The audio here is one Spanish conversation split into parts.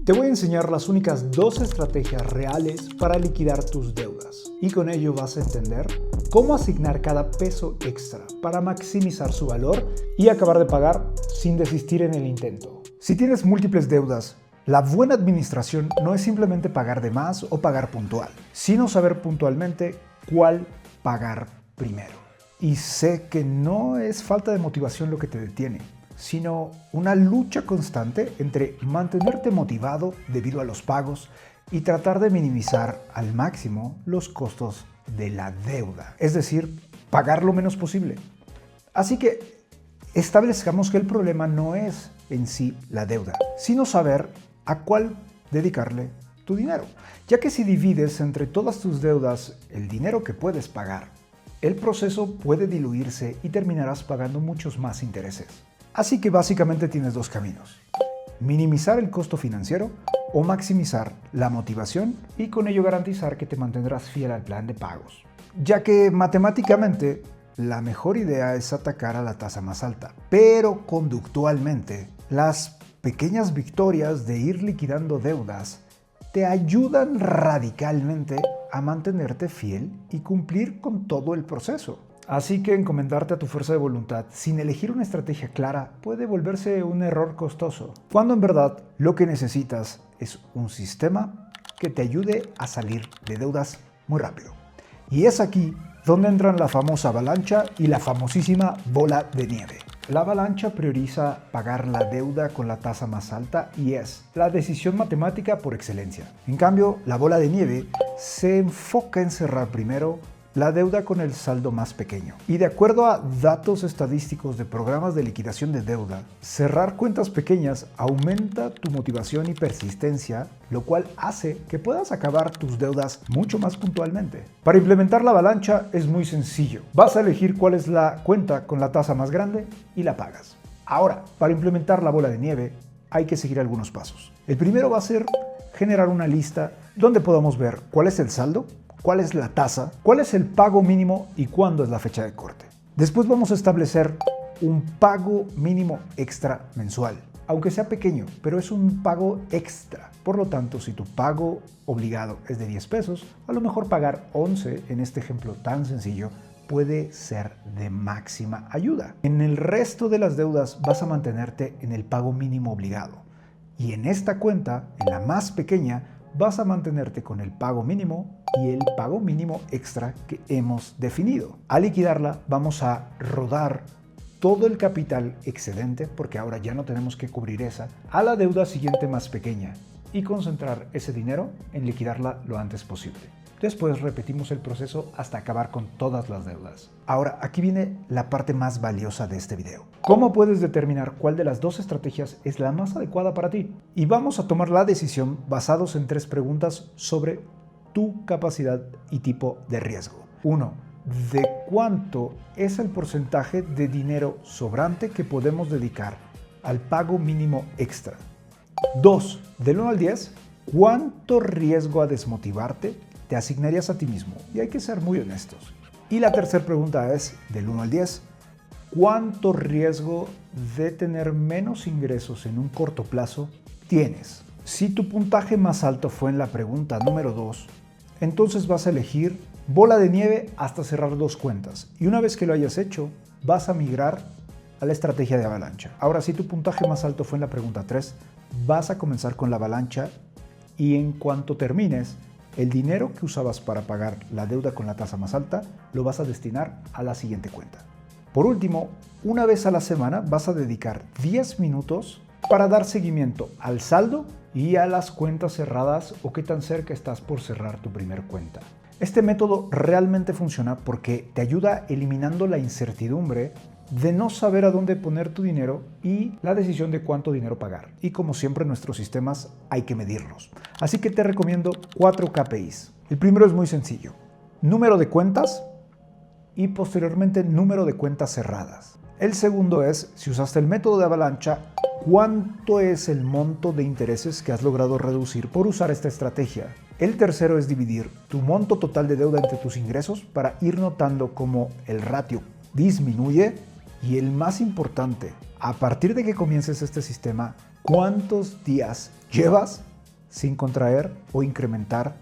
Te voy a enseñar las únicas dos estrategias reales para liquidar tus deudas y con ello vas a entender cómo asignar cada peso extra para maximizar su valor y acabar de pagar sin desistir en el intento. Si tienes múltiples deudas, la buena administración no es simplemente pagar de más o pagar puntual, sino saber puntualmente cuál pagar primero. Y sé que no es falta de motivación lo que te detiene, sino una lucha constante entre mantenerte motivado debido a los pagos y tratar de minimizar al máximo los costos de la deuda, es decir, pagar lo menos posible. Así que establezcamos que el problema no es en sí la deuda, sino saber a cuál dedicarle tu dinero, ya que si divides entre todas tus deudas el dinero que puedes pagar, el proceso puede diluirse y terminarás pagando muchos más intereses. Así que básicamente tienes dos caminos: minimizar el costo financiero o maximizar la motivación y con ello garantizar que te mantendrás fiel al plan de pagos. Ya que matemáticamente la mejor idea es atacar a la tasa más alta, pero conductualmente las pequeñas victorias de ir liquidando deudas te ayudan radicalmente a mantenerte fiel y cumplir con todo el proceso. Así que encomendarte a tu fuerza de voluntad sin elegir una estrategia clara puede volverse un error costoso, cuando en verdad lo que necesitas es un sistema que te ayude a salir de deudas muy rápido. Y es aquí donde entran la famosa avalancha y la famosísima bola de nieve. La avalancha prioriza pagar la deuda con la tasa más alta y es la decisión matemática por excelencia. En cambio, la bola de nieve se enfoca en cerrar primero la deuda con el saldo más pequeño. Y de acuerdo a datos estadísticos de programas de liquidación de deuda, cerrar cuentas pequeñas aumenta tu motivación y persistencia, lo cual hace que puedas acabar tus deudas mucho más puntualmente. Para implementar la avalancha es muy sencillo. Vas a elegir cuál es la cuenta con la tasa más grande y la pagas. Ahora, para implementar la bola de nieve hay que seguir algunos pasos. El primero va a ser generar una lista donde podamos ver cuál es el saldo, cuál es la tasa, cuál es el pago mínimo y cuándo es la fecha de corte. Después vamos a establecer un pago mínimo extra mensual, aunque sea pequeño, pero es un pago extra. Por lo tanto, si tu pago obligado es de 10 pesos, a lo mejor pagar 11 en este ejemplo tan sencillo puede ser de máxima ayuda. En el resto de las deudas vas a mantenerte en el pago mínimo obligado. Y en esta cuenta, en la más pequeña, vas a mantenerte con el pago mínimo y el pago mínimo extra que hemos definido. Al liquidarla vamos a rodar todo el capital excedente, porque ahora ya no tenemos que cubrir esa, a la deuda siguiente más pequeña y concentrar ese dinero en liquidarla lo antes posible. Después repetimos el proceso hasta acabar con todas las deudas. Ahora, aquí viene la parte más valiosa de este video. ¿Cómo puedes determinar cuál de las dos estrategias es la más adecuada para ti? Y vamos a tomar la decisión basados en 3 preguntas sobre tu capacidad y tipo de riesgo. 1. ¿De cuánto es el porcentaje de dinero sobrante que podemos dedicar al pago mínimo extra? 2. Del 1 al 10, ¿cuánto riesgo a desmotivarte te asignarías a ti mismo? Y hay que ser muy honestos. Y la tercera pregunta es, del 1 al 10, ¿cuánto riesgo de tener menos ingresos en un corto plazo tienes? Si tu puntaje más alto fue en la pregunta número 2, entonces vas a elegir bola de nieve hasta cerrar 2 cuentas. Y una vez que lo hayas hecho, vas a migrar a la estrategia de avalancha. Ahora, si tu puntaje más alto fue en la pregunta 3, vas a comenzar con la avalancha y en cuanto termines, el dinero que usabas para pagar la deuda con la tasa más alta lo vas a destinar a la siguiente cuenta. Por último, una vez a la semana vas a dedicar 10 minutos para dar seguimiento al saldo y a las cuentas cerradas o qué tan cerca estás por cerrar tu primer cuenta. Este método realmente funciona porque te ayuda eliminando la incertidumbre de no saber a dónde poner tu dinero y la decisión de cuánto dinero pagar. Y como siempre en nuestros sistemas hay que medirlos. Así que te recomiendo 4 KPIs. El primero es muy sencillo: número de cuentas y posteriormente número de cuentas cerradas. El segundo es, si usaste el método de avalancha, ¿cuánto es el monto de intereses que has logrado reducir por usar esta estrategia? El tercero es dividir tu monto total de deuda entre tus ingresos para ir notando cómo el ratio disminuye. Y el más importante, a partir de que comiences este sistema, ¿cuántos días llevas sin contraer o incrementar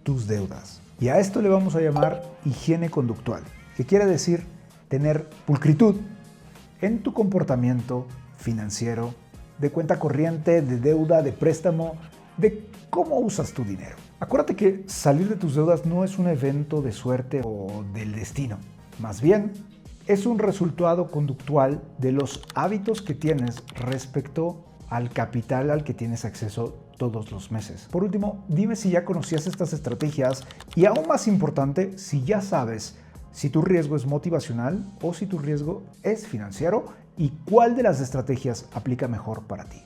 tus deudas. Y a esto le vamos a llamar higiene conductual, que quiere decir tener pulcritud en tu comportamiento financiero, de cuenta corriente, de deuda, de préstamo, de cómo usas tu dinero. Acuérdate que salir de tus deudas no es un evento de suerte o del destino. Más bien, es un resultado conductual de los hábitos que tienes respecto al capital al que tienes acceso todos los meses. Por último, dime si ya conocías estas estrategias y, aún más importante, si ya sabes si tu riesgo es motivacional o si tu riesgo es financiero y cuál de las estrategias aplica mejor para ti.